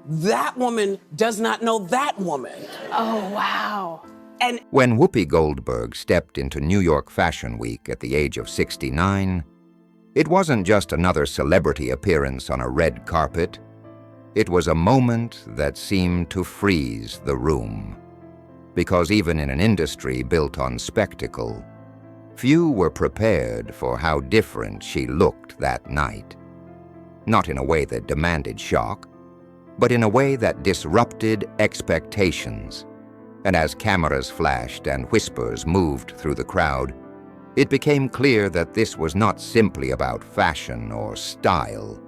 that woman does not know that woman. Oh, wow. And When Whoopi Goldberg stepped into New York Fashion Week at the age of 69, it wasn't just another celebrity appearance on a red carpet. It was a moment that seemed to freeze the room. Because even in an industry built on spectacle, few were prepared for how different she looked that night. Not in a way that demanded shock, but in a way that disrupted expectations. And as cameras flashed and whispers moved through the crowd, it became clear that this was not simply about fashion or style,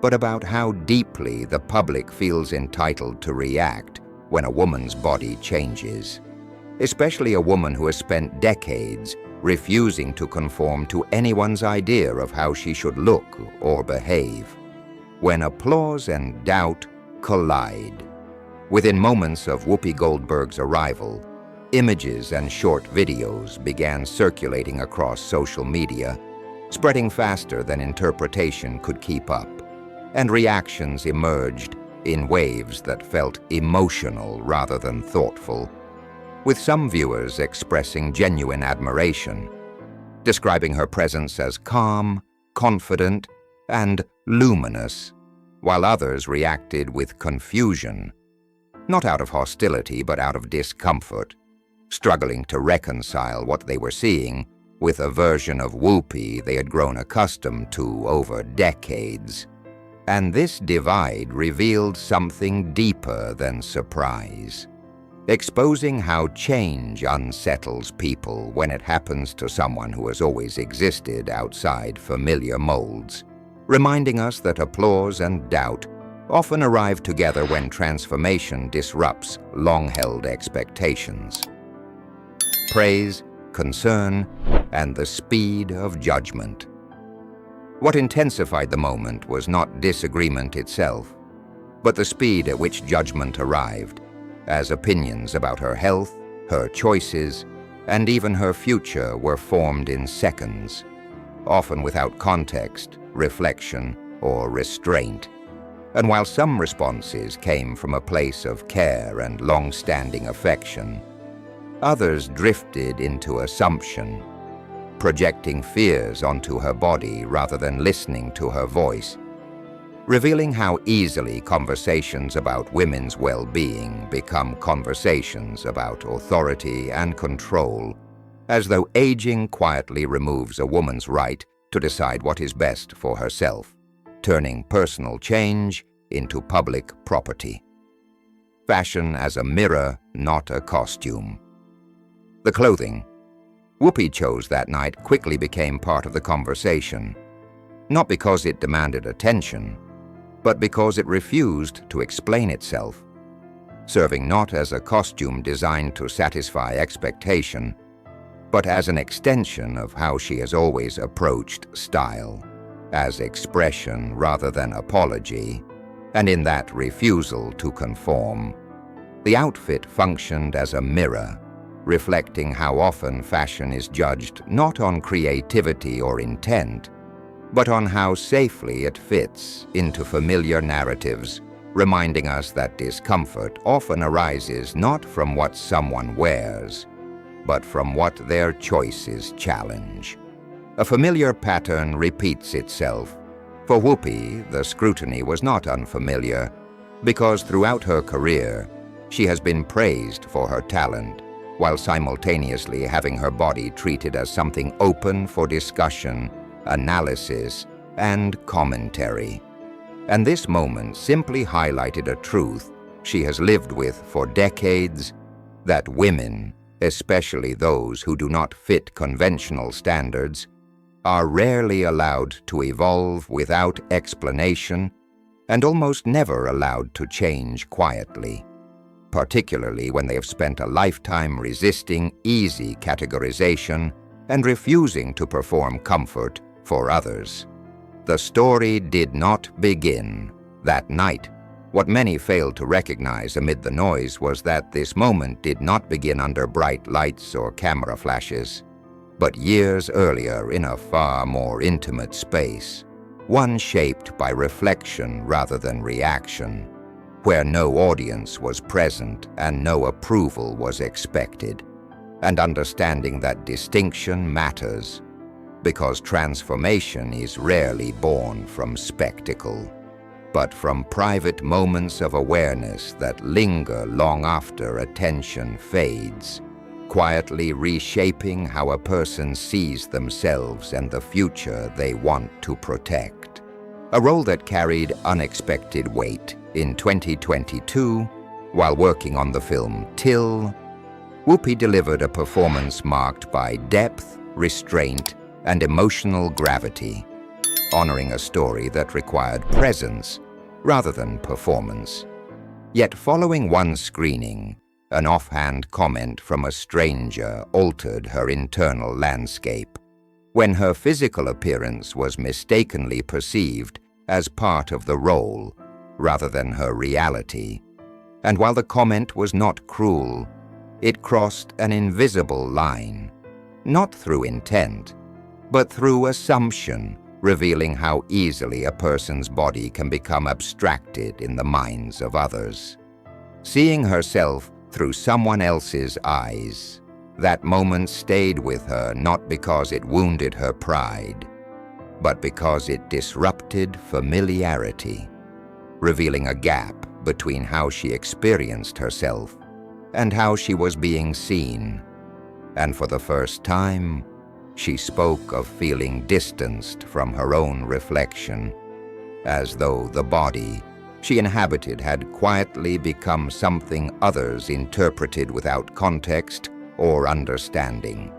but about how deeply the public feels entitled to react when a woman's body changes, especially a woman who has spent decades refusing to conform to anyone's idea of how she should look or behave. When applause and doubt collide. Within moments of Whoopi Goldberg's arrival, images and short videos began circulating across social media, spreading faster than interpretation could keep up, and reactions emerged in waves that felt emotional rather than thoughtful, with some viewers expressing genuine admiration, describing her presence as calm, confident, and luminous, while others reacted with confusion, not out of hostility but out of discomfort, struggling to reconcile what they were seeing with a version of Whoopi they had grown accustomed to over decades. And this divide revealed something deeper than surprise, exposing how change unsettles people when it happens to someone who has always existed outside familiar molds, reminding us that applause and doubt often arrive together when transformation disrupts long-held expectations. Praise, concern, and the speed of judgment. What intensified the moment was not disagreement itself, but the speed at which judgment arrived, as opinions about her health, her choices, and even her future were formed in seconds, often without context, reflection, or restraint. And while some responses came from a place of care and long-standing affection, others drifted into assumption, projecting fears onto her body rather than listening to her voice, revealing how easily conversations about women's well-being become conversations about authority and control, as though aging quietly removes a woman's right to decide what is best for herself, turning personal change into public property. Fashion as a mirror, not a costume. The clothing Whoopi chose that night quickly became part of the conversation, not because it demanded attention, but because it refused to explain itself, serving not as a costume designed to satisfy expectation, but as an extension of how she has always approached style, as expression rather than apology, and in that refusal to conform, the outfit functioned as a mirror, reflecting how often fashion is judged not on creativity or intent, but on how safely it fits into familiar narratives, reminding us that discomfort often arises not from what someone wears, but from what their choices challenge. A familiar pattern repeats itself. For Whoopi, the scrutiny was not unfamiliar, because throughout her career, she has been praised for her talent, while simultaneously having her body treated as something open for discussion, analysis, and commentary. And this moment simply highlighted a truth she has lived with for decades, that women, especially those who do not fit conventional standards, are rarely allowed to evolve without explanation and almost never allowed to change quietly, particularly when they have spent a lifetime resisting easy categorization and refusing to perform comfort for others. The story did not begin that night. What many failed to recognize amid the noise was that this moment did not begin under bright lights or camera flashes, but years earlier in a far more intimate space, one shaped by reflection rather than reaction, where no audience was present and no approval was expected, and understanding that distinction matters because transformation is rarely born from spectacle, but from private moments of awareness that linger long after attention fades, quietly reshaping how a person sees themselves and the future they want to protect. A role that carried unexpected weight. In 2022, while working on the film Till, Whoopi delivered a performance marked by depth, restraint, and emotional gravity, honoring a story that required presence rather than performance. Yet following one screening, an offhand comment from a stranger altered her internal landscape, when her physical appearance was mistakenly perceived as part of the role rather than her reality. And while the comment was not cruel, it crossed an invisible line, not through intent, but through assumption, revealing how easily a person's body can become abstracted in the minds of others. Seeing herself through someone else's eyes, that moment stayed with her not because it wounded her pride, but because it disrupted familiarity, revealing a gap between how she experienced herself and how she was being seen. And for the first time, she spoke of feeling distanced from her own reflection, as though the body she inhabited had quietly become something others interpreted without context or understanding.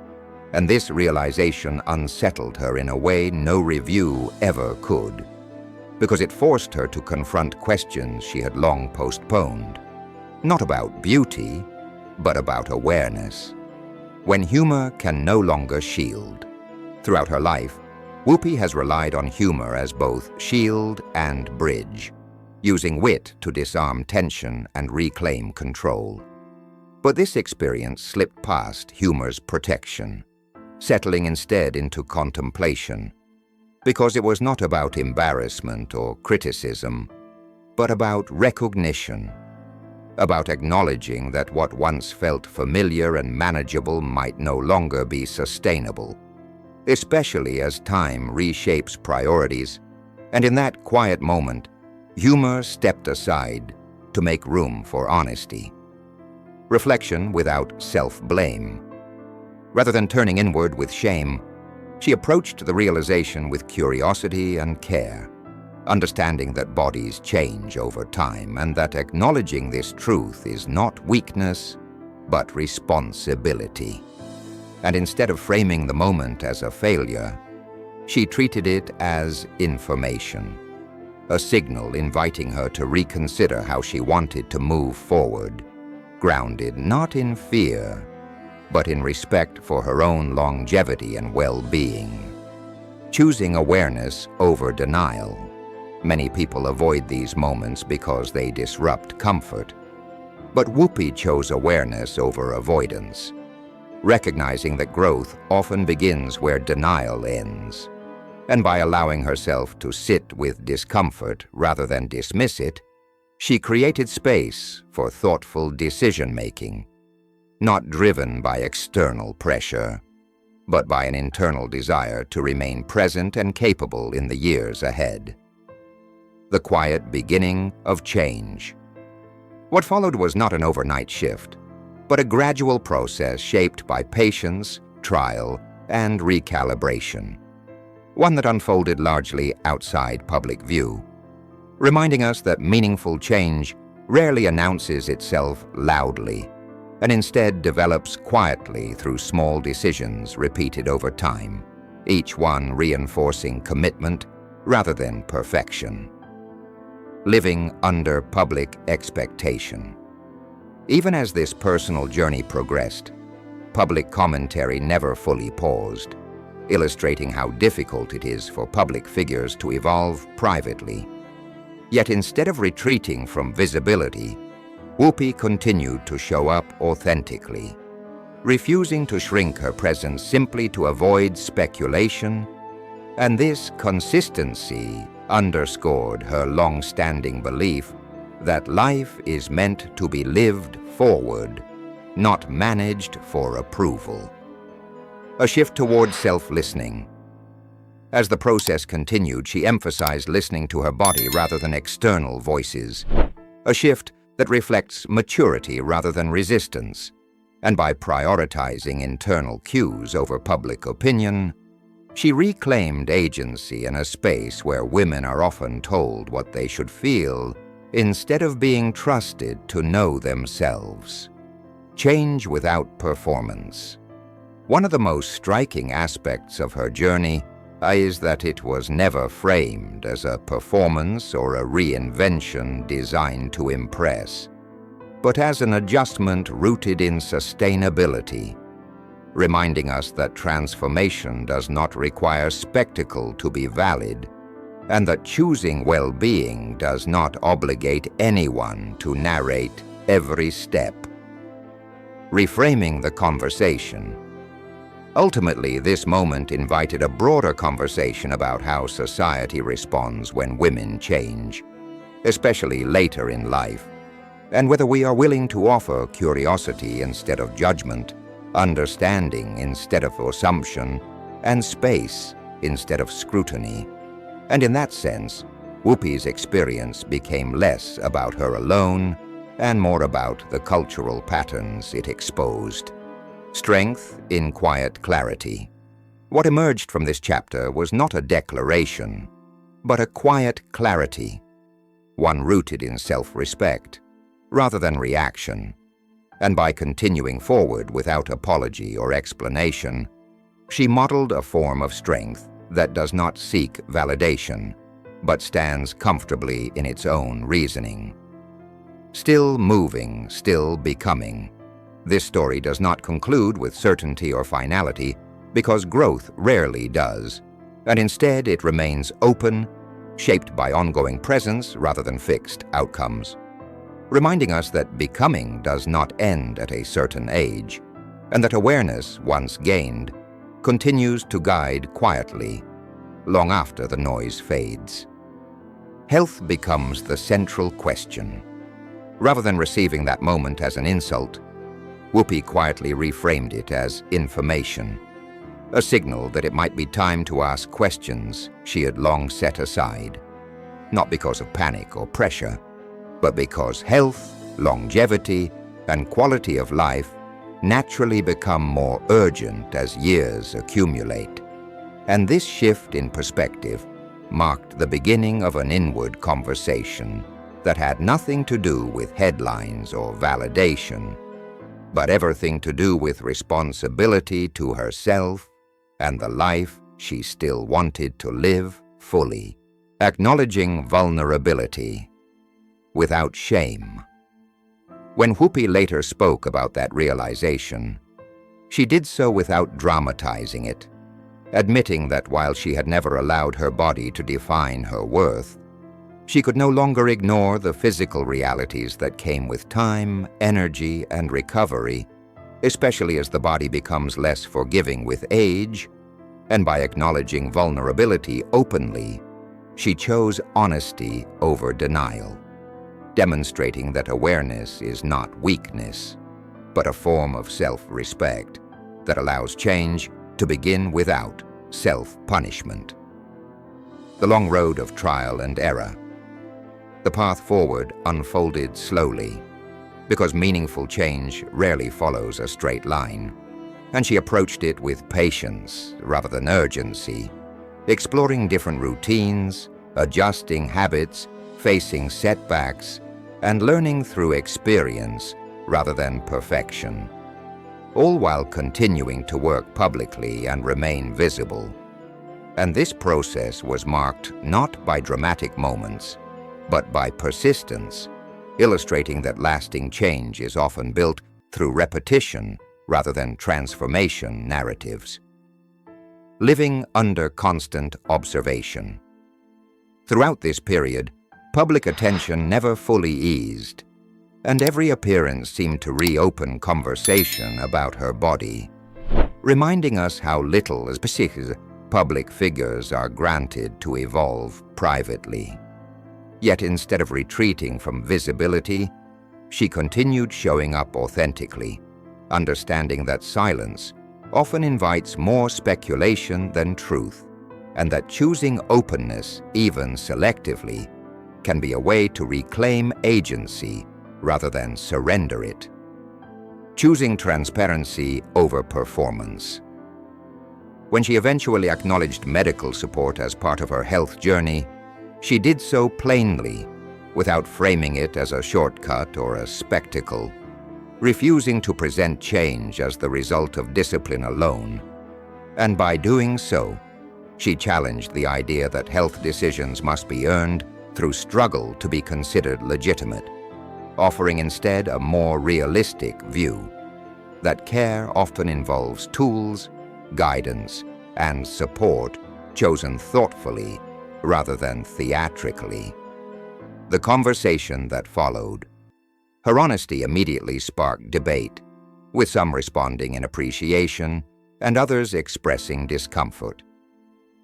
And this realization unsettled her in a way no review ever could, because it forced her to confront questions she had long postponed, not about beauty, but about awareness. When humor can no longer shield. Throughout her life, Whoopi has relied on humor as both shield and bridge, using wit to disarm tension and reclaim control. But this experience slipped past humor's protection, settling instead into contemplation, because it was not about embarrassment or criticism, but about recognition, about acknowledging that what once felt familiar and manageable might no longer be sustainable, especially as time reshapes priorities. And in that quiet moment, humor stepped aside to make room for honesty, reflection without self-blame. Rather than turning inward with shame, she approached the realization with curiosity and care, understanding that bodies change over time and that acknowledging this truth is not weakness, but responsibility. And instead of framing the moment as a failure, she treated it as information, a signal inviting her to reconsider how she wanted to move forward, grounded not in fear, but in respect for her own longevity and well-being. Choosing awareness over denial. Many people avoid these moments because they disrupt comfort. But Whoopi chose awareness over avoidance, recognizing that growth often begins where denial ends. And by allowing herself to sit with discomfort rather than dismiss it, she created space for thoughtful decision-making, not driven by external pressure, but by an internal desire to remain present and capable in the years ahead. The quiet beginning of change. What followed was not an overnight shift, but a gradual process shaped by patience, trial, and recalibration, one that unfolded largely outside public view, reminding us that meaningful change rarely announces itself loudly, and instead develops quietly through small decisions repeated over time, each one reinforcing commitment rather than perfection. Living under public expectation. Even as this personal journey progressed, public commentary never fully paused, illustrating how difficult it is for public figures to evolve privately. Yet instead of retreating from visibility, Whoopi continued to show up authentically, refusing to shrink her presence simply to avoid speculation, and this consistency underscored her long-standing belief that life is meant to be lived forward, not managed for approval. A shift toward self-listening. As the process continued, she emphasized listening to her body rather than external voices, a shift that reflects maturity rather than resistance. And by prioritizing internal cues over public opinion, she reclaimed agency in a space where women are often told what they should feel instead of being trusted to know themselves. Change without performance. One of the most striking aspects of her journey is that it was never framed as a performance or a reinvention designed to impress, but as an adjustment rooted in sustainability, reminding us that transformation does not require spectacle to be valid, and that choosing well-being does not obligate anyone to narrate every step. Reframing the conversation. Ultimately, this moment invited a broader conversation about how society responds when women change, especially later in life, and whether we are willing to offer curiosity instead of judgment, understanding instead of assumption, and space instead of scrutiny. And in that sense, Whoopi's experience became less about her alone and more about the cultural patterns it exposed. Strength in quiet clarity. What emerged from this chapter was not a declaration, but a quiet clarity, one rooted in self-respect rather than reaction. And by continuing forward without apology or explanation, she modeled a form of strength that does not seek validation, but stands comfortably in its own reasoning. Still moving, still becoming. This story does not conclude with certainty or finality, because growth rarely does, and instead it remains open, shaped by ongoing presence rather than fixed outcomes, reminding us that becoming does not end at a certain age, and that awareness, once gained, continues to guide quietly, long after the noise fades. Health becomes the central question. Rather than receiving that moment as an insult, Whoopi quietly reframed it as information, a signal that it might be time to ask questions she had long set aside, not because of panic or pressure, but because health, longevity, and quality of life naturally become more urgent as years accumulate. And this shift in perspective marked the beginning of an inward conversation that had nothing to do with headlines or validation, but everything to do with responsibility to herself and the life she still wanted to live fully, acknowledging vulnerability without shame. When Whoopi later spoke about that realization, she did so without dramatizing it, admitting that while she had never allowed her body to define her worth, she could no longer ignore the physical realities that came with time, energy, and recovery, especially as the body becomes less forgiving with age, and by acknowledging vulnerability openly, she chose honesty over denial, demonstrating that awareness is not weakness, but a form of self-respect that allows change to begin without self-punishment. The long road of trial and error. The path forward unfolded slowly, because meaningful change rarely follows a straight line, and she approached it with patience rather than urgency, exploring different routines, adjusting habits, facing setbacks, and learning through experience rather than perfection, all while continuing to work publicly and remain visible. And this process was marked not by dramatic moments, but by persistence, illustrating that lasting change is often built through repetition rather than transformation narratives. Living under constant observation. Throughout this period, public attention never fully eased, and every appearance seemed to reopen conversation about her body, reminding us how little as public figures are granted to evolve privately. Yet instead of retreating from visibility, she continued showing up authentically, understanding that silence often invites more speculation than truth, and that choosing openness, even selectively, can be a way to reclaim agency rather than surrender it. Choosing transparency over performance. When she eventually acknowledged medical support as part of her health journey, she did so plainly, without framing it as a shortcut or a spectacle, refusing to present change as the result of discipline alone. And by doing so, she challenged the idea that health decisions must be earned through struggle to be considered legitimate, offering instead a more realistic view that care often involves tools, guidance, and support chosen thoughtfully rather than theatrically. The conversation that followed. Her honesty immediately sparked debate, with some responding in appreciation and others expressing discomfort.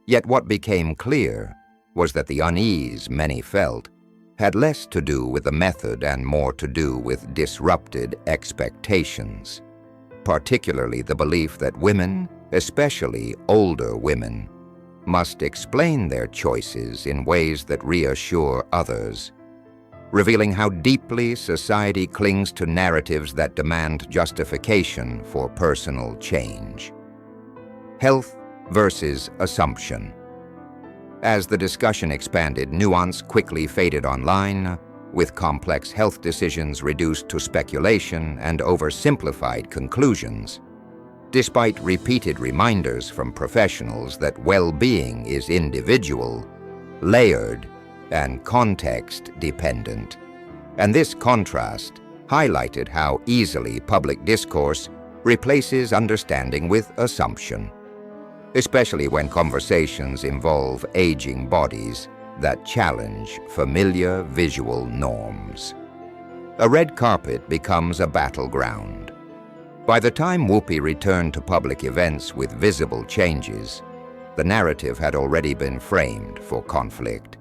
Yet what became clear was that the unease many felt had less to do with the method and more to do with disrupted expectations, particularly the belief that women, especially older women, must explain their choices in ways that reassure others, revealing how deeply society clings to narratives that demand justification for personal change. Health versus assumption. As the discussion expanded, nuance quickly faded online, with complex health decisions reduced to speculation and oversimplified conclusions. Despite repeated reminders from professionals that well-being is individual, layered, and context-dependent. And this contrast highlighted how easily public discourse replaces understanding with assumption, especially when conversations involve aging bodies that challenge familiar visual norms. A red carpet becomes a battleground. By the time Whoopi returned to public events with visible changes, the narrative had already been framed for conflict.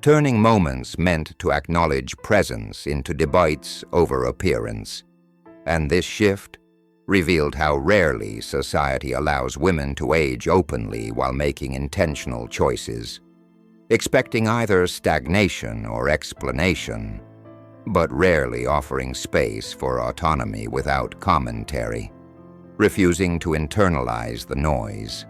Turning moments meant to acknowledge presence into debates over appearance, and this shift revealed how rarely society allows women to age openly while making intentional choices, expecting either stagnation or explanation, but rarely offering space for autonomy without commentary, refusing to internalize the noise.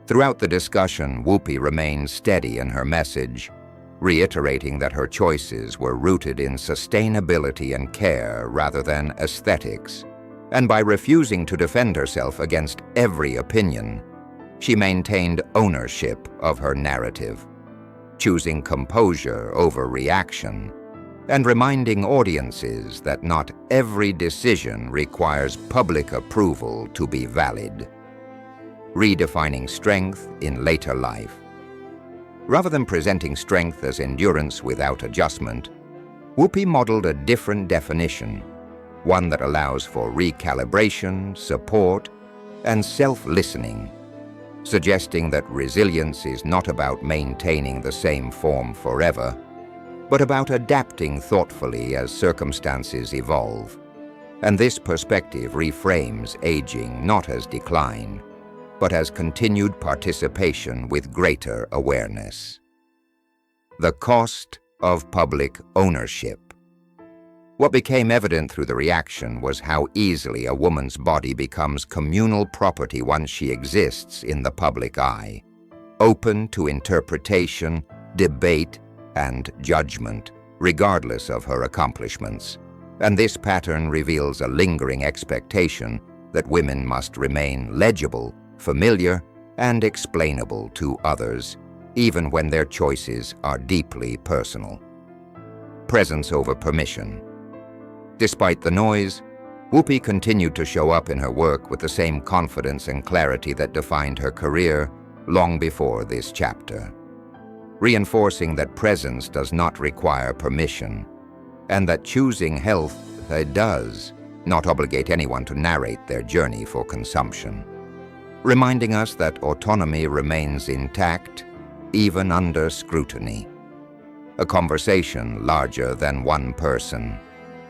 Throughout the discussion, Whoopi remained steady in her message, reiterating that her choices were rooted in sustainability and care rather than aesthetics. And by refusing to defend herself against every opinion, she maintained ownership of her narrative, choosing composure over reaction, and reminding audiences that not every decision requires public approval to be valid. Redefining strength in later life. Rather than presenting strength as endurance without adjustment, Whoopi modeled a different definition, one that allows for recalibration, support, and self-listening, suggesting that resilience is not about maintaining the same form forever, but about adapting thoughtfully as circumstances evolve. And this perspective reframes aging not as decline, but as continued participation with greater awareness. The cost of public ownership. What became evident through the reaction was how easily a woman's body becomes communal property once she exists in the public eye, open to interpretation, debate, and judgment, regardless of her accomplishments. And this pattern reveals a lingering expectation that women must remain legible, familiar, and explainable to others, even when their choices are deeply personal. Presence over permission. Despite the noise, Whoopi continued to show up in her work with the same confidence and clarity that defined her career long before this chapter, reinforcing that presence does not require permission, and that choosing health does not obligate anyone to narrate their journey for consumption, reminding us that autonomy remains intact even under scrutiny. a conversation larger than one person.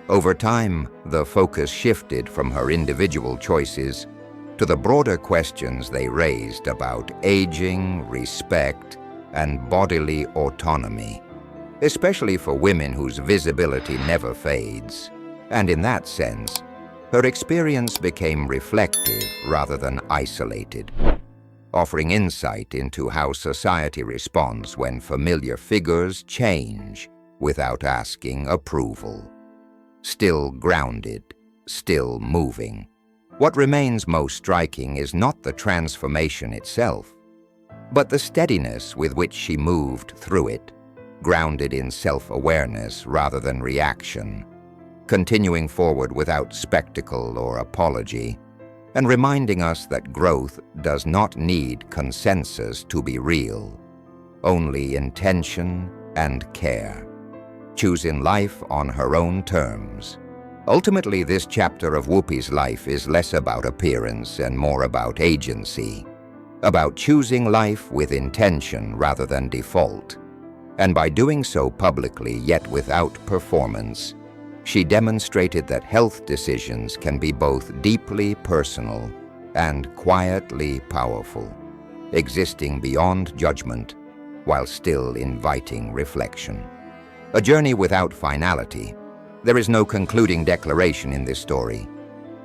Over time, the focus shifted from her individual choices to the broader questions they raised about aging, respect, and bodily autonomy, especially for women whose visibility never fades. And in that sense, her experience became reflective rather than isolated, offering insight into how society responds when familiar figures change without asking approval. Still grounded, still moving. What remains most striking is not the transformation itself, but the steadiness with which she moved through it, grounded in self-awareness rather than reaction, continuing forward without spectacle or apology, and reminding us that growth does not need consensus to be real, only intention and care, choosing life on her own terms. Ultimately, this chapter of Whoopi's life is less about appearance and more about agency, about choosing life with intention rather than default. And by doing so publicly yet without performance, she demonstrated that health decisions can be both deeply personal and quietly powerful, existing beyond judgment while still inviting reflection. A journey without finality. There is no concluding declaration in this story,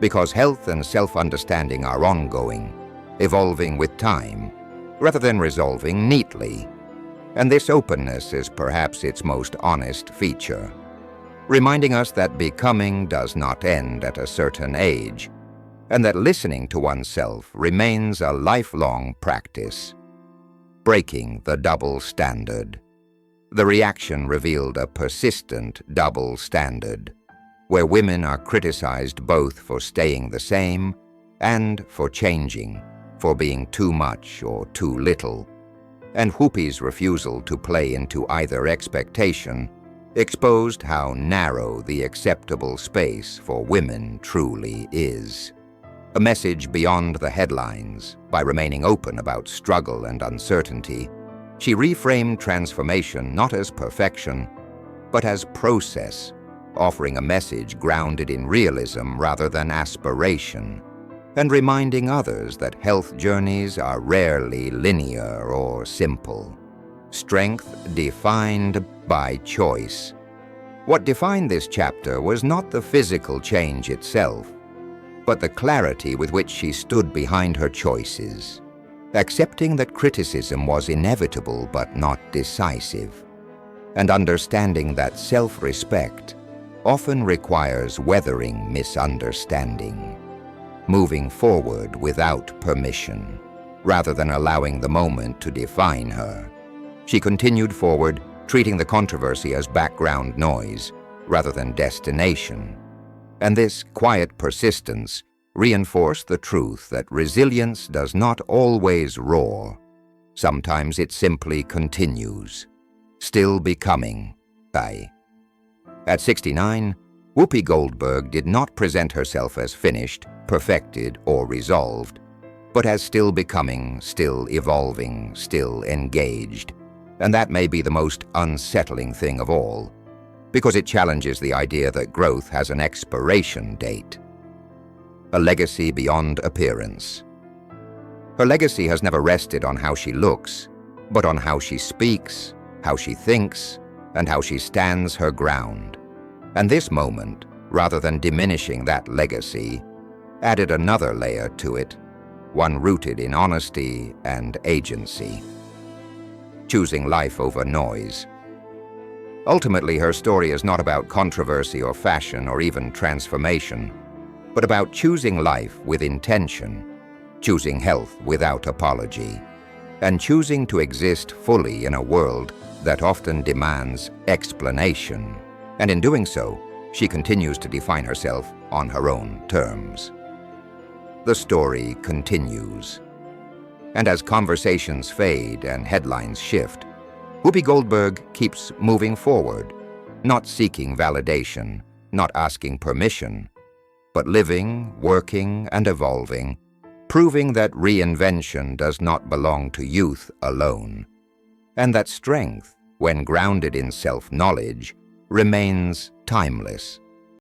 because health and self-understanding are ongoing, evolving with time, rather than resolving neatly. And this openness is perhaps its most honest feature, reminding us that becoming does not end at a certain age, and that listening to oneself remains a lifelong practice. Breaking the double standard. The reaction revealed a persistent double standard, where women are criticized both for staying the same and for changing, for being too much or too little. And Whoopi's refusal to play into either expectation exposed how narrow the acceptable space for women truly is. A message beyond the headlines. By remaining open about struggle and uncertainty, she reframed transformation not as perfection, but as process, offering a message grounded in realism rather than aspiration, and reminding others that health journeys are rarely linear or simple. Strength defined by choice. What defined this chapter was not the physical change itself, but the clarity with which she stood behind her choices, accepting that criticism was inevitable but not decisive, and understanding that self-respect often requires weathering misunderstanding, moving forward without permission, rather than allowing the moment to define her. She continued forward, treating the controversy as background noise rather than destination. And this quiet persistence reinforced the truth that resilience does not always roar. Sometimes it simply continues, still becoming. At 69, Whoopi Goldberg did not present herself as finished, perfected, or resolved, but as still becoming, still evolving, still engaged. And that may be the most unsettling thing of all, because it challenges the idea that growth has an expiration date. A legacy beyond appearance. Her legacy has never rested on how she looks, but on how she speaks, how she thinks, and how she stands her ground. And this moment, rather than diminishing that legacy, added another layer to it, one rooted in honesty and agency. Choosing life over noise. Ultimately, her story is not about controversy or fashion or even transformation, but about choosing life with intention, choosing health without apology, and choosing to exist fully in a world that often demands explanation. And in doing so, she continues to define herself on her own terms. The story continues. And as conversations fade and headlines shift, Whoopi Goldberg keeps moving forward, not seeking validation, not asking permission, but living, working, and evolving, proving that reinvention does not belong to youth alone, and that strength, when grounded in self-knowledge, remains timeless.